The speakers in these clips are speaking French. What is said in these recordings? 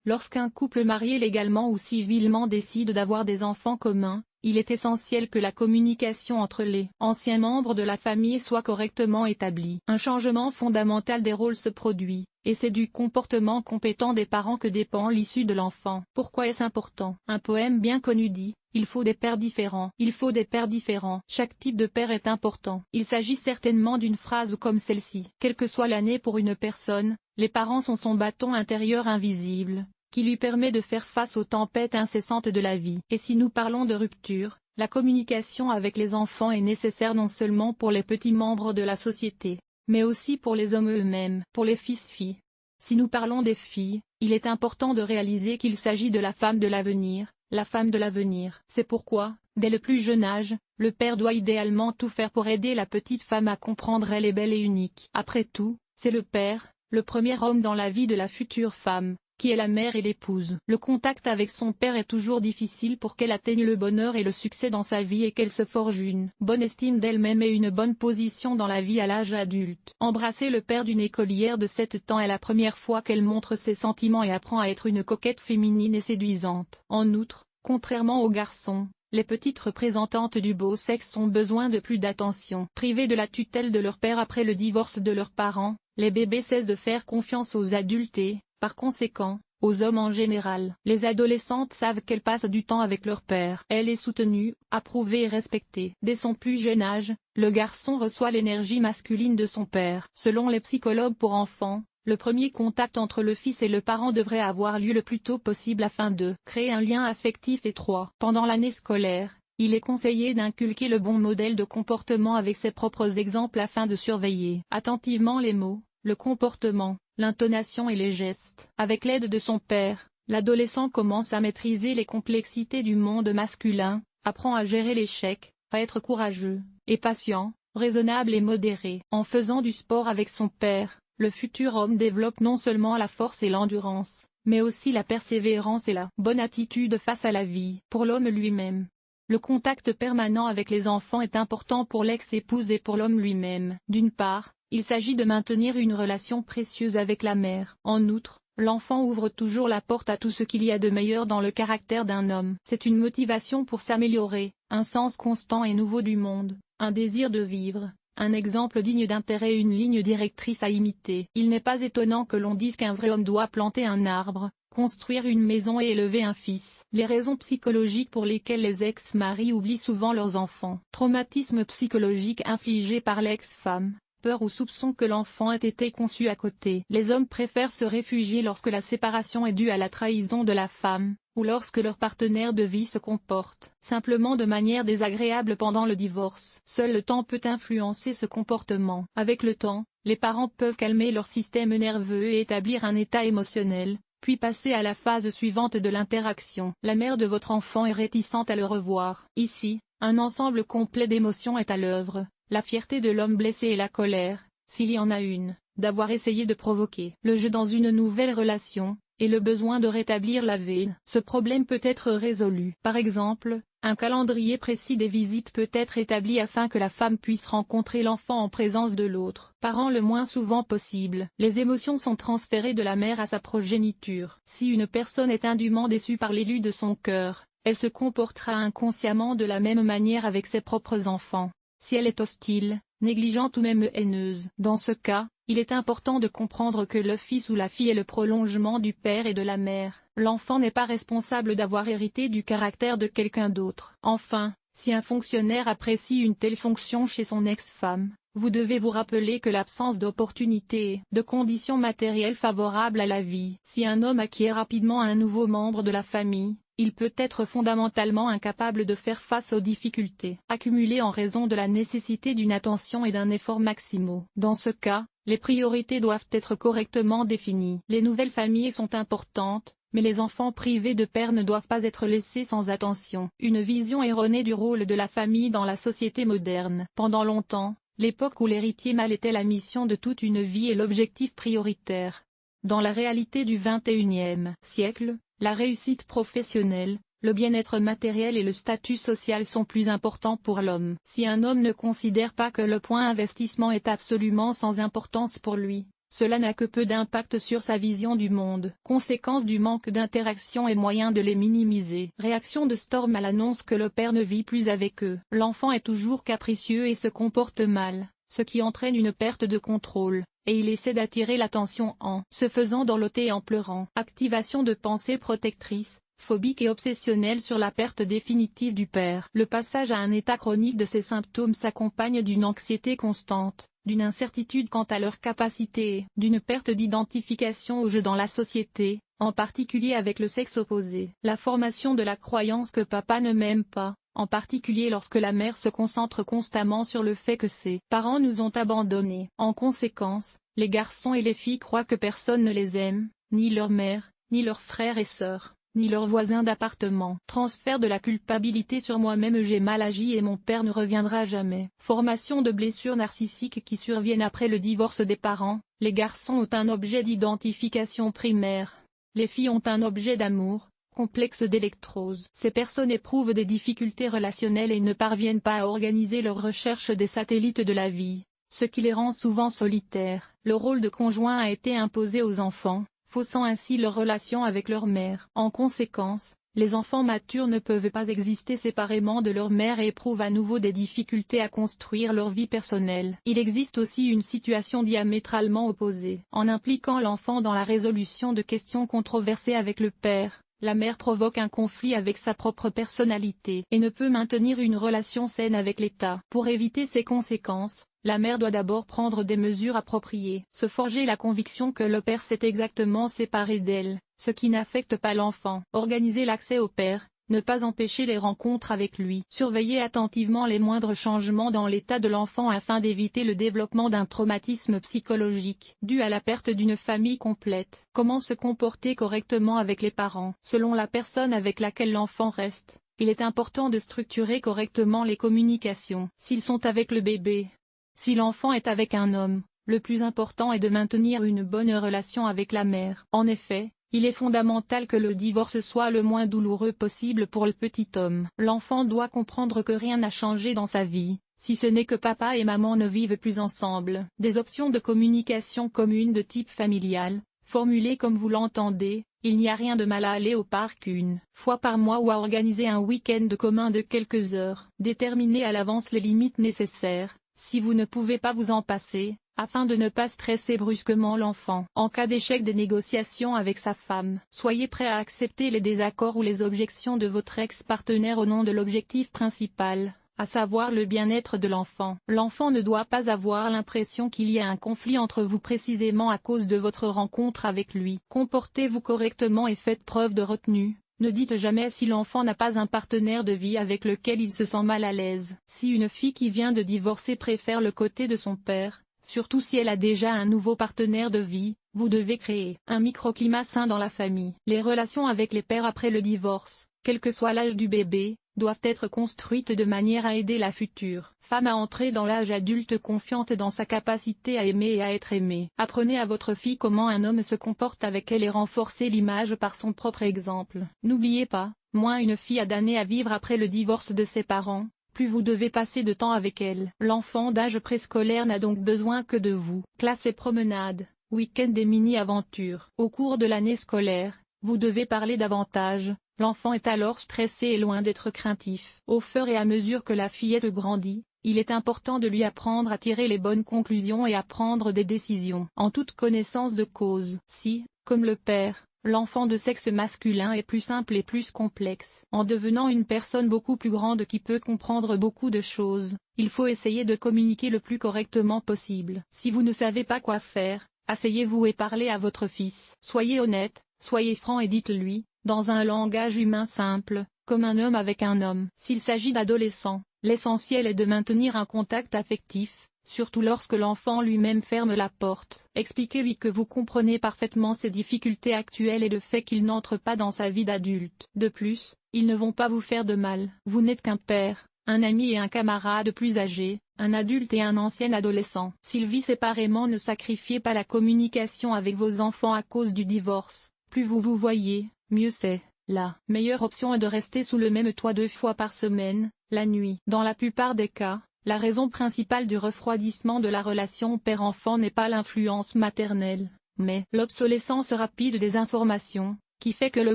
Lorsqu'un couple marié légalement ou civilement décide d'avoir des enfants communs, il est essentiel que la communication entre les anciens membres de la famille soit correctement établie. Un changement fondamental des rôles se produit, et c'est du comportement compétent des parents que dépend l'issue de l'enfant. Pourquoi est-ce important? Un poème bien connu dit: il faut des pères différents. Il faut des pères différents. Chaque type de père est important. Il s'agit certainement d'une phrase comme celle-ci. Quelle que soit l'année pour une personne, les parents sont son bâton intérieur invisible, qui lui permet de faire face aux tempêtes incessantes de la vie. Et si nous parlons de rupture, la communication avec les enfants est nécessaire non seulement pour les petits membres de la société, mais aussi pour les hommes eux-mêmes, pour les fils-filles. Si nous parlons des filles, il est important de réaliser qu'il s'agit de la femme de l'avenir, la femme de l'avenir. C'est pourquoi, dès le plus jeune âge, le père doit idéalement tout faire pour aider la petite femme à comprendre qu'elle est belle et unique. Après tout, c'est le père, le premier homme dans la vie de la future femme, qui est la mère et l'épouse. Le contact avec son père est toujours difficile pour qu'elle atteigne le bonheur et le succès dans sa vie et qu'elle se forge une bonne estime d'elle-même et une bonne position dans la vie à l'âge adulte. Embrasser le père d'une écolière de 7 ans est la première fois qu'elle montre ses sentiments et apprend à être une coquette féminine et séduisante. En outre, contrairement aux garçons, les petites représentantes du beau sexe ont besoin de plus d'attention. Privées de la tutelle de leur père après le divorce de leurs parents, les bébés cessent de faire confiance aux adultes et, par conséquent, aux hommes en général. Les adolescentes savent qu'elles passent du temps avec leur père. Elle est soutenue, approuvée et respectée. Dès son plus jeune âge, le garçon reçoit l'énergie masculine de son père. Selon les psychologues pour enfants, le premier contact entre le fils et le parent devrait avoir lieu le plus tôt possible afin de créer un lien affectif étroit. Pendant l'année scolaire, il est conseillé d'inculquer le bon modèle de comportement avec ses propres exemples afin de surveiller attentivement les mots, le comportement, l'intonation et les gestes. Avec l'aide de son père, l'adolescent commence à maîtriser les complexités du monde masculin, apprend à gérer l'échec, à être courageux et patient, raisonnable et modéré. En faisant du sport avec son père, le futur homme développe non seulement la force et l'endurance, mais aussi la persévérance et la bonne attitude face à la vie. Pour l'homme lui-même, le contact permanent avec les enfants est important pour l'ex-épouse et pour l'homme lui-même. D'une part, il s'agit de maintenir une relation précieuse avec la mère. En outre, l'enfant ouvre toujours la porte à tout ce qu'il y a de meilleur dans le caractère d'un homme. C'est une motivation pour s'améliorer, un sens constant et nouveau du monde, un désir de vivre, un exemple digne d'intérêt et une ligne directrice à imiter. Il n'est pas étonnant que l'on dise qu'un vrai homme doit planter un arbre, construire une maison et élever un fils. Les raisons psychologiques pour lesquelles les ex-maris oublient souvent leurs enfants. Traumatisme psychologique infligé par l'ex-femme. Peur ou soupçon que l'enfant ait été conçu à côté. Les hommes préfèrent se réfugier lorsque la séparation est due à la trahison de la femme, ou lorsque leur partenaire de vie se comporte simplement de manière désagréable pendant le divorce. Seul le temps peut influencer ce comportement. Avec le temps, les parents peuvent calmer leur système nerveux et établir un état émotionnel, puis passer à la phase suivante de l'interaction. La mère de votre enfant est réticente à le revoir. Ici, un ensemble complet d'émotions est à l'œuvre. La fierté de l'homme blessé et la colère, s'il y en a une, d'avoir essayé de provoquer le jeu dans une nouvelle relation, et le besoin de rétablir la veine. Ce problème peut être résolu. Par exemple, un calendrier précis des visites peut être établi afin que la femme puisse rencontrer l'enfant en présence de l'autre parent le moins souvent possible. Les émotions sont transférées de la mère à sa progéniture. Si une personne est indûment déçue par l'élu de son cœur, elle se comportera inconsciemment de la même manière avec ses propres enfants. Si elle est hostile, négligente ou même haineuse. Dans ce cas, il est important de comprendre que le fils ou la fille est le prolongement du père et de la mère. L'enfant n'est pas responsable d'avoir hérité du caractère de quelqu'un d'autre. Enfin, si un fonctionnaire apprécie une telle fonction chez son ex-femme, vous devez vous rappeler que l'absence d'opportunités et de conditions matérielles favorables à la vie. Si un homme acquiert rapidement un nouveau membre de la famille, il peut être fondamentalement incapable de faire face aux difficultés accumulées en raison de la nécessité d'une attention et d'un effort maximaux. Dans ce cas, les priorités doivent être correctement définies. Les nouvelles familles sont importantes, mais les enfants privés de père ne doivent pas être laissés sans attention. Une vision erronée du rôle de la famille dans la société moderne. Pendant longtemps, l'époque où l'héritier mâle était la mission de toute une vie et l'objectif prioritaire. Dans la réalité du XXIe siècle, la réussite professionnelle, le bien-être matériel et le statut social sont plus importants pour l'homme. Si un homme ne considère pas que le point investissement est absolument sans importance pour lui, cela n'a que peu d'impact sur sa vision du monde. Conséquence du manque d'interaction et moyen de les minimiser. Réaction de Storm à l'annonce que le père ne vit plus avec eux. L'enfant est toujours capricieux et se comporte mal, ce qui entraîne une perte de contrôle, et il essaie d'attirer l'attention en se faisant dorloter et en pleurant. Activation de pensées protectrices, phobique et obsessionnelle sur la perte définitive du père. Le passage à un état chronique de ces symptômes s'accompagne d'une anxiété constante, d'une incertitude quant à leur capacité et d'une perte d'identification au jeu dans la société, en particulier avec le sexe opposé. La formation de la croyance que papa ne m'aime pas, en particulier lorsque la mère se concentre constamment sur le fait que ses parents nous ont abandonnés. En conséquence, les garçons et les filles croient que personne ne les aime, ni leur mère, ni leurs frères et sœurs, ni leurs voisins d'appartement. Transfert de la culpabilité sur moi-même, j'ai mal agi et mon père ne reviendra jamais. Formation de blessures narcissiques qui surviennent après le divorce des parents. Les garçons ont un objet d'identification primaire. Les filles ont un objet d'amour, complexe d'électrose. Ces personnes éprouvent des difficultés relationnelles et ne parviennent pas à organiser leur recherche des satellites de la vie, ce qui les rend souvent solitaires. Le rôle de conjoint a été imposé aux enfants, faussant ainsi leur relation avec leur mère. En conséquence, les enfants matures ne peuvent pas exister séparément de leur mère et éprouvent à nouveau des difficultés à construire leur vie personnelle. Il existe aussi une situation diamétralement opposée. En impliquant l'enfant dans la résolution de questions controversées avec le père, la mère provoque un conflit avec sa propre personnalité et ne peut maintenir une relation saine avec l'État. Pour éviter ces conséquences, la mère doit d'abord prendre des mesures appropriées. Se forger la conviction que le père s'est exactement séparé d'elle, ce qui n'affecte pas l'enfant. Organiser l'accès au père, ne pas empêcher les rencontres avec lui. Surveiller attentivement les moindres changements dans l'état de l'enfant afin d'éviter le développement d'un traumatisme psychologique dû à la perte d'une famille complète. Comment se comporter correctement avec les parents. Selon la personne avec laquelle l'enfant reste, il est important de structurer correctement les communications. S'ils sont avec le bébé, si l'enfant est avec un homme, le plus important est de maintenir une bonne relation avec la mère. En effet, il est fondamental que le divorce soit le moins douloureux possible pour le petit homme. L'enfant doit comprendre que rien n'a changé dans sa vie, si ce n'est que papa et maman ne vivent plus ensemble. Des options de communication communes de type familial, formulées comme vous l'entendez. Il n'y a rien de mal à aller au parc une fois par mois ou à organiser un week-end commun de quelques heures. Déterminez à l'avance les limites nécessaires, si vous ne pouvez pas vous en passer, afin de ne pas stresser brusquement l'enfant. En cas d'échec des négociations avec sa femme, soyez prêt à accepter les désaccords ou les objections de votre ex-partenaire au nom de l'objectif principal, à savoir le bien-être de l'enfant. L'enfant ne doit pas avoir l'impression qu'il y a un conflit entre vous précisément à cause de votre rencontre avec lui. Comportez-vous correctement et faites preuve de retenue. Ne dites jamais si l'enfant n'a pas un partenaire de vie avec lequel il se sent mal à l'aise. Si une fille qui vient de divorcer préfère le côté de son père, surtout si elle a déjà un nouveau partenaire de vie, vous devez créer un microclimat sain dans la famille. Les relations avec les pères après le divorce, quel que soit l'âge du bébé, doivent être construites de manière à aider la future femme à entrer dans l'âge adulte confiante dans sa capacité à aimer et à être aimée. Apprenez à votre fille comment un homme se comporte avec elle et renforcez l'image par son propre exemple. N'oubliez pas, moins une fille a d'années à vivre après le divorce de ses parents, plus vous devez passer de temps avec elle. L'enfant d'âge préscolaire n'a donc besoin que de vous. Classe et promenade, week-end et mini-aventures. Au cours de l'année scolaire, vous devez parler davantage. L'enfant est alors stressé et loin d'être craintif. Au fur et à mesure que la fillette grandit, il est important de lui apprendre à tirer les bonnes conclusions et à prendre des décisions en toute connaissance de cause. Si, comme le père, l'enfant de sexe masculin est plus simple et plus complexe, en devenant une personne beaucoup plus grande qui peut comprendre beaucoup de choses, il faut essayer de communiquer le plus correctement possible. Si vous ne savez pas quoi faire, asseyez-vous et parlez à votre fils. Soyez honnête, soyez franc et dites-lui, dans un langage humain simple, comme un homme avec un homme. S'il s'agit d'adolescents, l'essentiel est de maintenir un contact affectif, surtout lorsque l'enfant lui-même ferme la porte. Expliquez-lui que vous comprenez parfaitement ses difficultés actuelles et le fait qu'il n'entre pas dans sa vie d'adulte. De plus, ils ne vont pas vous faire de mal. Vous n'êtes qu'un père, un ami et un camarade plus âgé, un adulte et un ancien adolescent. S'ils vivent séparément, ne sacrifiez pas la communication avec vos enfants à cause du divorce. Plus vous vous voyez, mieux c'est. La meilleure option est de rester sous le même toit 2 fois par semaine, la nuit. Dans la plupart des cas, la raison principale du refroidissement de la relation père-enfant n'est pas l'influence maternelle, mais l'obsolescence rapide des informations, qui fait que le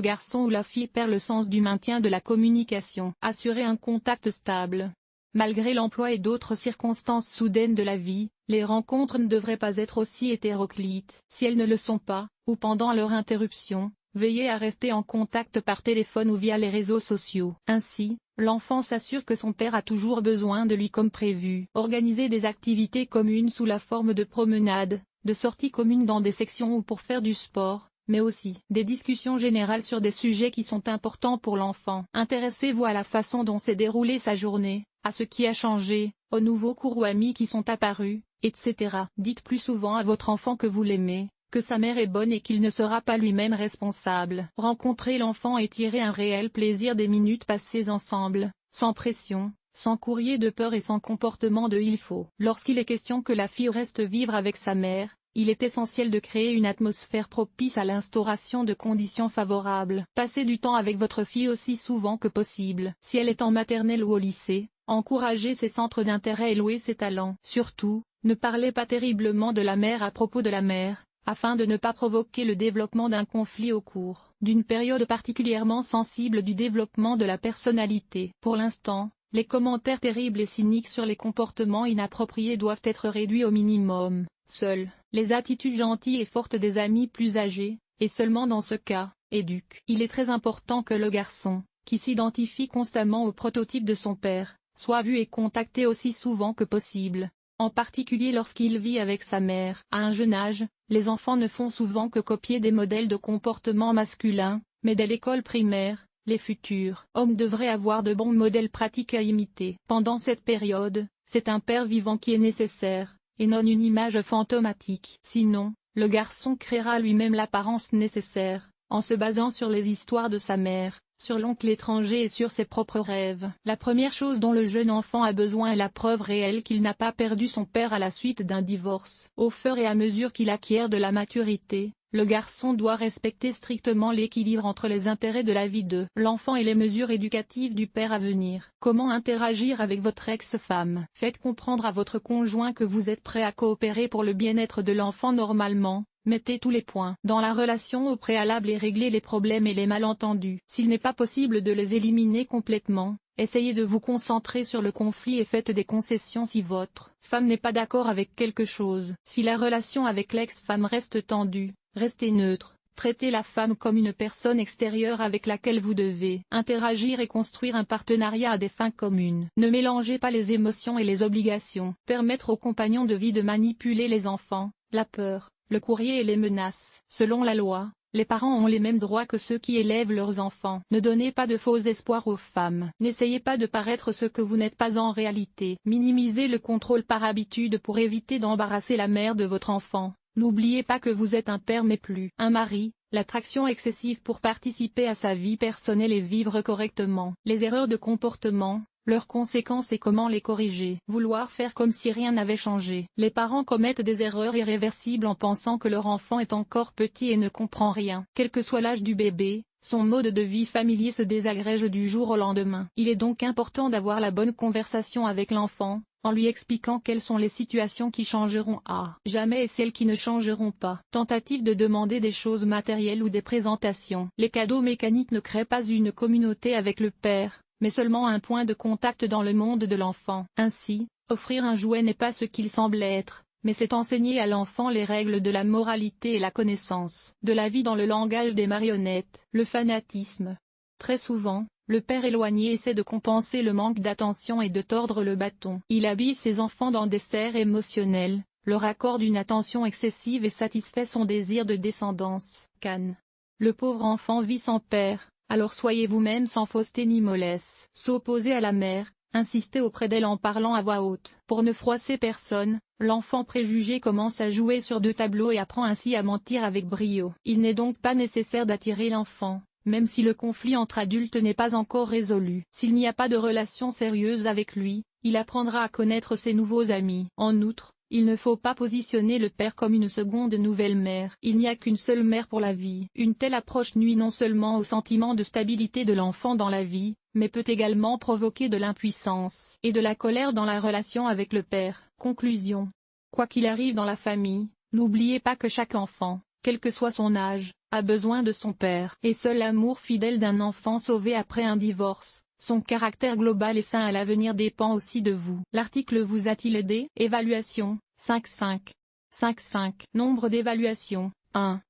garçon ou la fille perd le sens du maintien de la communication. Assurer un contact stable. Malgré l'emploi et d'autres circonstances soudaines de la vie, les rencontres ne devraient pas être aussi hétéroclites. Si elles ne le sont pas, ou pendant leur interruption, veillez à rester en contact par téléphone ou via les réseaux sociaux. Ainsi, l'enfant s'assure que son père a toujours besoin de lui comme prévu. Organisez des activités communes sous la forme de promenades, de sorties communes dans des sections ou pour faire du sport, mais aussi des discussions générales sur des sujets qui sont importants pour l'enfant. Intéressez-vous à la façon dont s'est déroulée sa journée, à ce qui a changé, aux nouveaux cours ou amis qui sont apparus, etc. Dites plus souvent à votre enfant que vous l'aimez, que sa mère est bonne et qu'il ne sera pas lui-même responsable. Rencontrer l'enfant et tirer un réel plaisir des minutes passées ensemble, sans pression, sans courrier de peur et sans comportement de il faut. Lorsqu'il est question que la fille reste vivre avec sa mère, il est essentiel de créer une atmosphère propice à l'instauration de conditions favorables. Passez du temps avec votre fille aussi souvent que possible. Si elle est en maternelle ou au lycée, encouragez ses centres d'intérêt et louez ses talents. Surtout, ne parlez pas terriblement de la mère à propos de la mère, afin de ne pas provoquer le développement d'un conflit au cours d'une période particulièrement sensible du développement de la personnalité. Pour l'instant, les commentaires terribles et cyniques sur les comportements inappropriés doivent être réduits au minimum. Seules les attitudes gentilles et fortes des amis plus âgés, et seulement dans ce cas, éduquent. Il est très important que le garçon, qui s'identifie constamment au prototype de son père, soit vu et contacté aussi souvent que possible, en particulier lorsqu'il vit avec sa mère. À un jeune âge, les enfants ne font souvent que copier des modèles de comportement masculin, mais dès l'école primaire, les futurs hommes devraient avoir de bons modèles pratiques à imiter. Pendant cette période, c'est un père vivant qui est nécessaire, et non une image fantomatique. Sinon, le garçon créera lui-même l'apparence nécessaire, en se basant sur les histoires de sa mère, sur l'oncle étranger et sur ses propres rêves. La première chose dont le jeune enfant a besoin est la preuve réelle qu'il n'a pas perdu son père à la suite d'un divorce. Au fur et à mesure qu'il acquiert de la maturité, le garçon doit respecter strictement l'équilibre entre les intérêts de la vie de l'enfant et les mesures éducatives du père à venir. Comment interagir avec votre ex-femme? Faites comprendre à votre conjoint que vous êtes prêt à coopérer pour le bien-être de l'enfant normalement. Mettez tous les points dans la relation au préalable et réglez les problèmes et les malentendus. S'il n'est pas possible de les éliminer complètement, essayez de vous concentrer sur le conflit et faites des concessions si votre femme n'est pas d'accord avec quelque chose. Si la relation avec l'ex-femme reste tendue, restez neutre. Traitez la femme comme une personne extérieure avec laquelle vous devez interagir et construire un partenariat à des fins communes. Ne mélangez pas les émotions et les obligations. Permettre aux compagnons de vie de manipuler les enfants, la peur, le courrier et les menaces. Selon la loi, les parents ont les mêmes droits que ceux qui élèvent leurs enfants. Ne donnez pas de faux espoirs aux femmes. N'essayez pas de paraître ce que vous n'êtes pas en réalité. Minimisez le contrôle par habitude pour éviter d'embarrasser la mère de votre enfant. N'oubliez pas que vous êtes un père mais plus un mari. L'attraction excessive pour participer à sa vie personnelle et vivre correctement. Les erreurs de comportement, leurs conséquences et comment les corriger. Vouloir faire comme si rien n'avait changé. Les parents commettent des erreurs irréversibles en pensant que leur enfant est encore petit et ne comprend rien. Quel que soit l'âge du bébé, son mode de vie familier se désagrège du jour au lendemain. Il est donc important d'avoir la bonne conversation avec l'enfant, en lui expliquant quelles sont les situations qui changeront à jamais et celles qui ne changeront pas. Tentative de demander des choses matérielles ou des présentations. Les cadeaux mécaniques ne créent pas une communauté avec le père, mais seulement un point de contact dans le monde de l'enfant. Ainsi, offrir un jouet n'est pas ce qu'il semble être, mais c'est enseigner à l'enfant les règles de la moralité et la connaissance de la vie dans le langage des marionnettes. Le fanatisme. Très souvent, le père éloigné essaie de compenser le manque d'attention et de tordre le bâton. Il habille ses enfants dans des serres émotionnelles, leur accorde une attention excessive et satisfait son désir de descendance. Cannes. Le pauvre enfant vit sans père, alors soyez vous-même sans fausseté ni mollesse. S'opposer à la mère, insister auprès d'elle en parlant à voix haute. Pour ne froisser personne, l'enfant préjugé commence à jouer sur deux tableaux et apprend ainsi à mentir avec brio. Il n'est donc pas nécessaire d'attirer l'enfant, même si le conflit entre adultes n'est pas encore résolu. S'il n'y a pas de relation sérieuse avec lui, il apprendra à connaître ses nouveaux amis. En outre, Il ne faut pas positionner le père comme une seconde nouvelle mère. Il n'y a qu'une seule mère pour la vie. Une telle approche nuit non seulement au sentiment de stabilité de l'enfant dans la vie, mais peut également provoquer de l'impuissance et de la colère dans la relation avec le père. Conclusion. Quoi qu'il arrive dans la famille, n'oubliez pas que chaque enfant, quel que soit son âge, a besoin de son père. Et seul l'amour fidèle d'un enfant sauvé après un divorce, son caractère global et sain à l'avenir dépend aussi de vous. L'article vous a-t-il aidé? Évaluation, 5,5. 5,5. Nombre d'évaluations, 1.